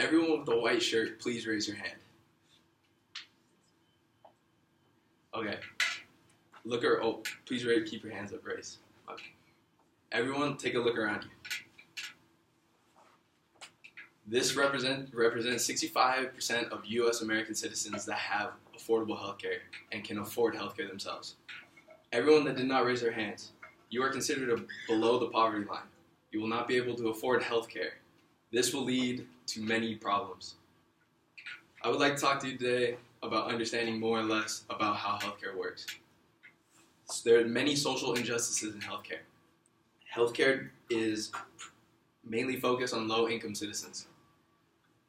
Everyone with the white shirt, please raise your hand. Okay. Please keep your hands up raised. Okay. Everyone, take a look around you. This represents 65% of U.S. American citizens that have affordable health care and can afford health care themselves. Everyone that did not raise their hands, you are considered below the poverty line. You will not be able to afford health care. This will lead to many problems. I would like to talk to you today about understanding more or less about how healthcare works. So there are many social injustices in healthcare. Healthcare is mainly focused on low-income citizens.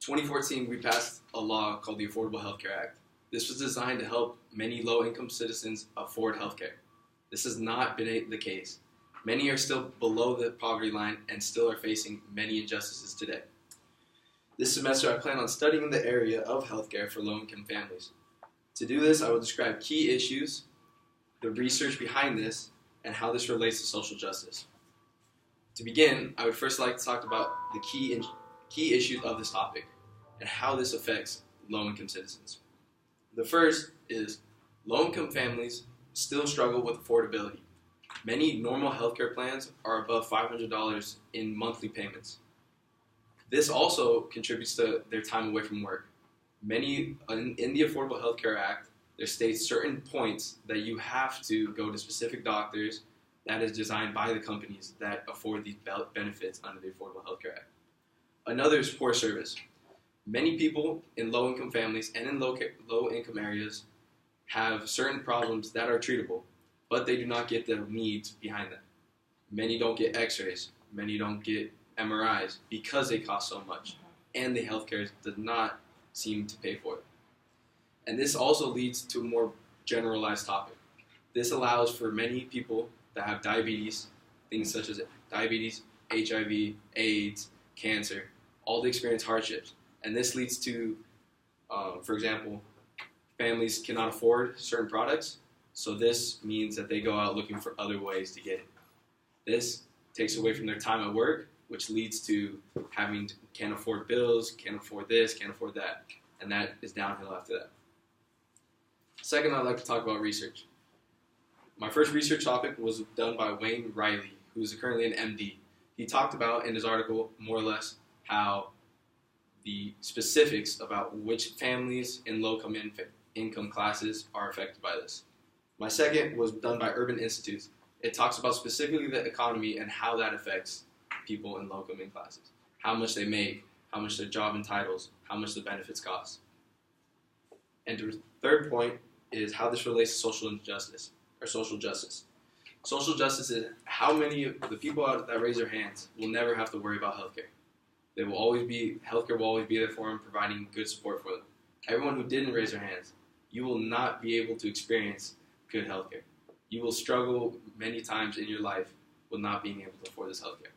2014, we passed a law called the Affordable Health Care Act. This was designed to help many low-income citizens afford healthcare. This has not been the case. Many are still below the poverty line and still are facing many injustices today. This semester, I plan on studying the area of healthcare for low-income families. To do this, I will describe key issues, the research behind this, and how this relates to social justice. To begin, I would first like to talk about the key issues of this topic and how this affects low-income citizens. The first is low-income families still struggle with affordability. Many normal healthcare plans are above $500 in monthly payments. This also contributes to their time away from work. In the Affordable Health Care Act, there states certain points that you have to go to specific doctors that is designed by the companies that afford these benefits under the Affordable Health Care Act. Another is poor service. Many people in low-income families and in low-income areas have certain problems that are treatable, but they do not get the needs behind them. Many don't get x-rays, many don't get MRIs because they cost so much, and the healthcare does not seem to pay for it. And this also leads to a more generalized topic. This allows for many people that have diabetes, things such as diabetes, HIV, AIDS, cancer, all to experience hardships. And this leads to, for example, families cannot afford certain products, so this means that they go out looking for other ways to get it. This takes away from their time at work, which leads to can't afford bills, can't afford this, can't afford that, and that is downhill after that. Second, I'd like to talk about research. My first research topic was done by Wayne Riley, who is currently an MD. He talked about in his article, more or less, how the specifics about which families in low-income classes are affected by this. My second was done by Urban Institute. It talks about specifically the economy and how that affects people in low-income classes, how much they make, how much their job entitles, how much the benefits cost. And the third point is how this relates to social justice. Social justice is how many of the people that raise their hands will never have to worry about healthcare. Healthcare will always be there for them, providing good support for them. Everyone who didn't raise their hands, you will not be able to experience good healthcare. You will struggle many times in your life with not being able to afford this healthcare.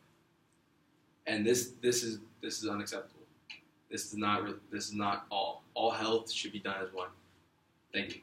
And this is unacceptable. This is not all. All health should be done as one. Thank you.